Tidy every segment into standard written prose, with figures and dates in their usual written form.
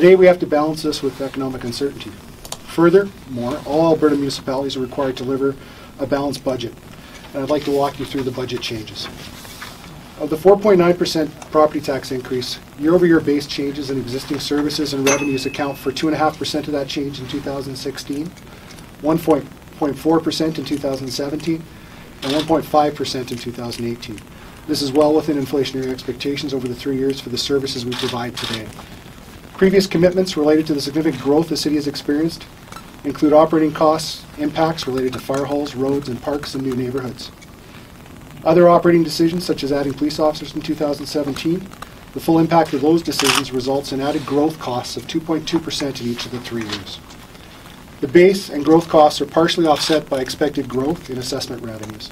Today we have to balance this with economic uncertainty. Furthermore, all Alberta municipalities are required to deliver a balanced budget, and I'd like to walk you through the budget changes. Of the 4.9% property tax increase, year-over-year base changes in existing services and revenues account for 2.5% of that change in 2016, 1.4% in 2017, and 1.5% in 2018. This is well within inflationary expectations over the 3 years for the services we provide today. Previous commitments related to the significant growth the city has experienced include operating costs, impacts related to fire halls, roads, and parks in new neighborhoods. Other operating decisions, such as adding police officers in 2017, the full impact of those decisions results in added growth costs of 2.2% in each of the 3 years. The base and growth costs are partially offset by expected growth in assessment revenues.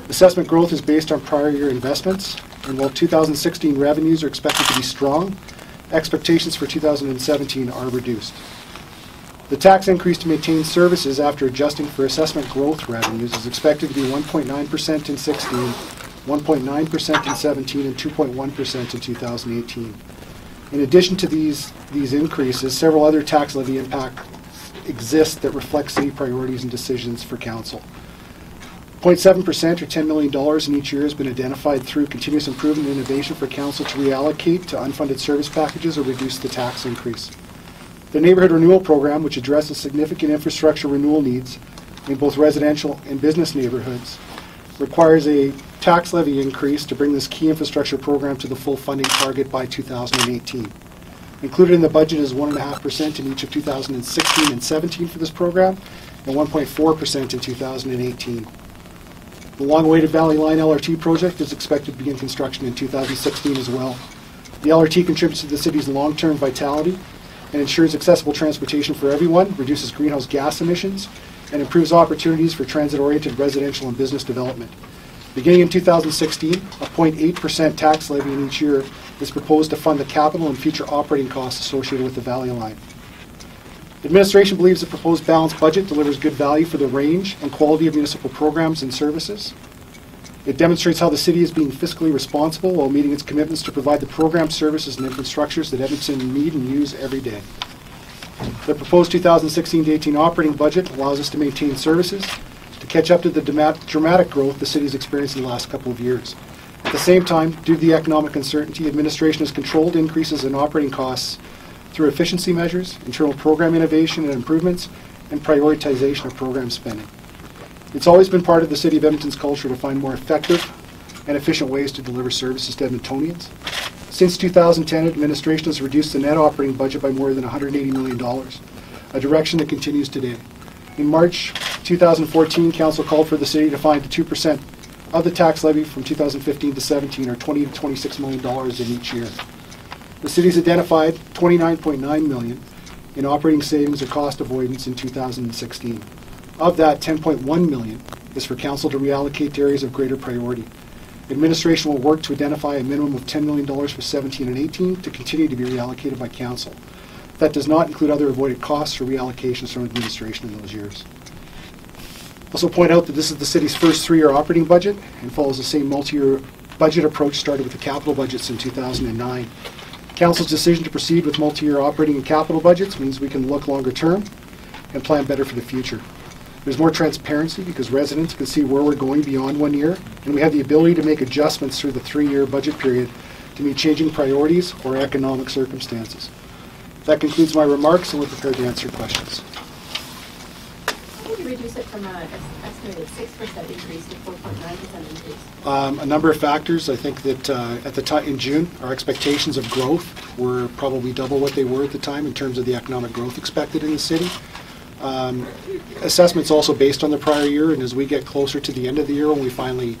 Assessment growth is based on prior year investments, and while 2016 revenues are expected to be strong, expectations for 2017 are reduced. The tax increase to maintain services after adjusting for assessment growth revenues is expected to be 1.9% in 16, 1.9% in 17, and 2.1% in 2018. In addition to these increases, several other tax levy impacts exist that reflect city priorities and decisions for council. 0.7% or $10 million in each year has been identified through continuous improvement and innovation for council to reallocate to unfunded service packages or reduce the tax increase. The Neighbourhood Renewal Program, which addresses significant infrastructure renewal needs in both residential and business neighbourhoods, requires a tax levy increase to bring this key infrastructure program to the full funding target by 2018. Included in the budget is 1.5% in each of 2016 and 17 for this program, and 1.4% in 2018. The long-awaited Valley Line LRT project is expected to begin construction in 2016 as well. The LRT contributes to the city's long-term vitality and ensures accessible transportation for everyone, reduces greenhouse gas emissions, and improves opportunities for transit-oriented residential and business development. Beginning in 2016, a 0.8% tax levy in each year is proposed to fund the capital and future operating costs associated with the Valley Line. Administration believes the proposed balanced budget delivers good value for the range and quality of municipal programs and services. It demonstrates how the city is being fiscally responsible while meeting its commitments to provide the programs, services, and infrastructures that Edmonton need and use every day. The proposed 2016-18 operating budget allows us to maintain services, to catch up to the dramatic growth the city has experienced in the last couple of years. At the same time, due to the economic uncertainty, administration has controlled increases in operating costs through efficiency measures, internal program innovation and improvements, and prioritization of program spending. It's always been part of the City of Edmonton's culture to find more effective and efficient ways to deliver services to Edmontonians. Since 2010, administration has reduced the net operating budget by more than $180 million, a direction that continues today. In March 2014, Council called for the city to find 2% of the tax levy from 2015 to 17, or $20 to $26 million in each year. The city's identified $29.9 million in operating savings or cost avoidance in 2016. Of that, $10.1 million is for council to reallocate to areas of greater priority. Administration will work to identify a minimum of $10 million for 17 and 18 to continue to be reallocated by council. That does not include other avoided costs or reallocations from administration in those years. Also point out that this is the city's first 3-year operating budget and follows the same multi-year budget approach started with the capital budgets in 2009. Council's decision to proceed with multi-year operating and capital budgets means we can look longer term and plan better for the future. There's more transparency because residents can see where we're going beyond 1 year, and we have the ability to make adjustments through the 3-year budget period to meet changing priorities or economic circumstances. That concludes my remarks, and we're prepared to answer questions. How would you reduce it from an estimated 6% increase to 4.9% increase? A number of factors. I think that at the time in June, our expectations of growth were probably double what they were at the time in terms of the economic growth expected in the city. Assessments also based on the prior year, and as we get closer to the end of the year when we finally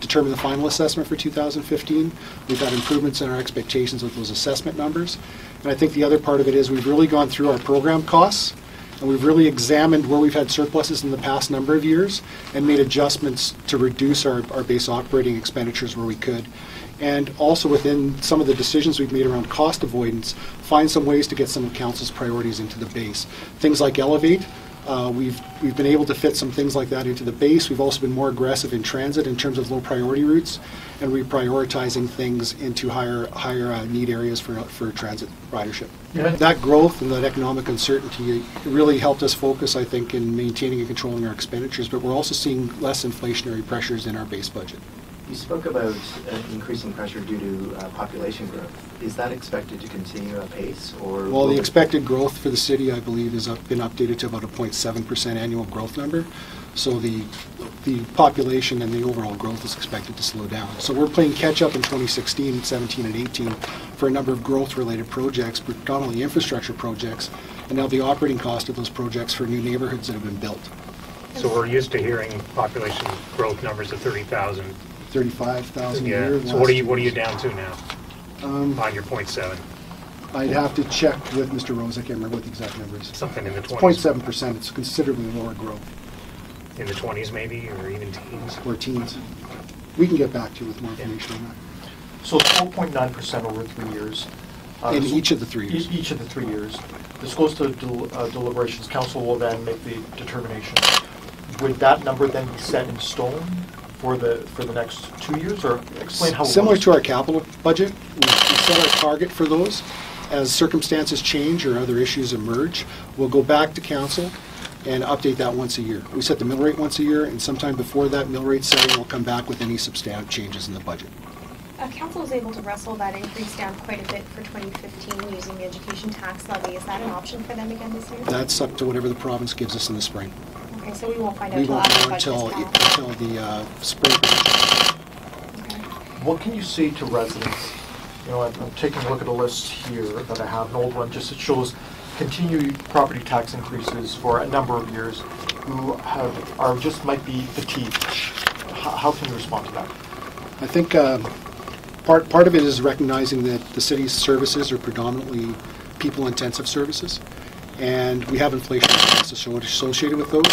determine the final assessment for 2015, we've had improvements in our expectations with those assessment numbers. And I think the other part of it is we've really gone through our program costs, and we've really examined where we've had surpluses in the past number of years and made adjustments to reduce our base operating expenditures where we could. And also within some of the decisions we've made around cost avoidance, find some ways to get some of council's priorities into the base. Things like Elevate We've been able to fit some things like that into the base. We've also been more aggressive in transit in terms of low priority routes and reprioritizing things into higher need areas for transit ridership. Yeah. That growth and that economic uncertainty really helped us focus, I think, in maintaining and controlling our expenditures, but we're also seeing less inflationary pressures in our base budget. You spoke about increasing pressure due to population growth. Is that expected to continue at pace, or? Well, the expected growth for the city, I believe, has been updated to about a 0.7% annual growth number. So the population and the overall growth is expected to slow down. So we're playing catch up in 2016, 17, and 18 for a number of growth-related projects, predominantly infrastructure projects, and now the operating cost of those projects for new neighborhoods that have been built. So we're used to hearing population growth numbers of 30,000. 35,000 a Yeah. year. So what are you down to now on your 0.7? I'd have to check with Mr. Rose. I can't remember what the exact number is. Something in the 20s. 0.7%. It's considerably lower growth. In the 20s maybe, or even teens? Or teens. We can get back to you with more information on that. So 4.9% over 3 years. In each of the 3 years. Each of the 3 years. This goes to deliberations. Council will then make the determination. Would that number then be set in stone for the next 2 years, or explain how it Similar works? to our capital budget, we set our target for those. As circumstances change or other issues emerge, we'll go back to council and update that once a year. We set the mill rate once a year, and sometime before that mill rate setting, we'll come back with any substantive changes in the budget. Council was able to wrestle that increase down quite a bit for 2015 using the education tax levy. Is that an option for them again this year? That's up to whatever the province gives us in the spring. Okay, so we won't find out We until won't after know the budget is until passed. the spring. Okay. What can you say to residents? You know, I'm taking a look at a list here that I have, an old one, just it shows continued property tax increases for a number of years who just might be fatigued. How can you respond to that? I think part of it is recognizing that the city's services are predominantly people-intensive services, and we have inflation costs associated with those.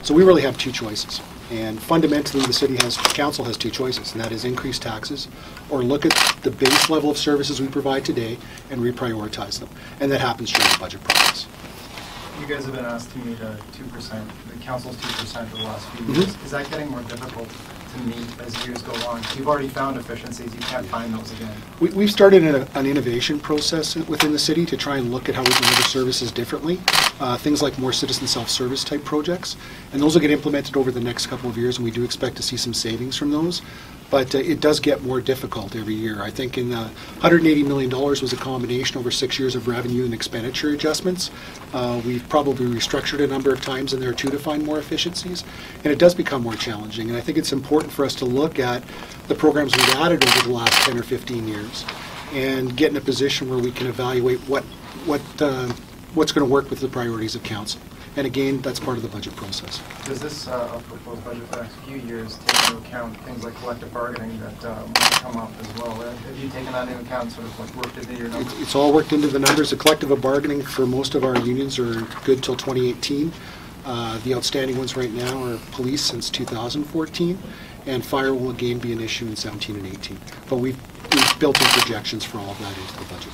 So we really have two choices. And fundamentally, council has two choices, and that is increase taxes or look at the base level of services we provide today and reprioritize them. And that happens during the budget process. You guys have been asked to meet a 2%, the council's 2% for the last few Mhm. years. Is that getting more difficult to meet as years go on? You've already found efficiencies, you can't find those again. We've started an innovation process within the city to try and look at how we deliver services differently, things like more citizen self-service type projects, and those will get implemented over the next couple of years, and we do expect to see some savings from those. But it does get more difficult every year. I think in $180 million was a combination over 6 years of revenue and expenditure adjustments. We've probably restructured a number of times in there too to find more efficiencies, and it does become more challenging. And I think it's important for us to look at the programs we've added over the last 10 or 15 years and get in a position where we can evaluate what's going to work with the priorities of council. And again, that's part of the budget process. Does this proposed budget for the next few years take into account things like collective bargaining that might come up as well? Have you taken that into account, sort of like worked into your numbers? It's all worked into the numbers. The collective bargaining for most of our unions are good till 2018. The outstanding ones right now are police since 2014, and fire will again be an issue in 17 and 18. But we've built in projections for all of that into the budget.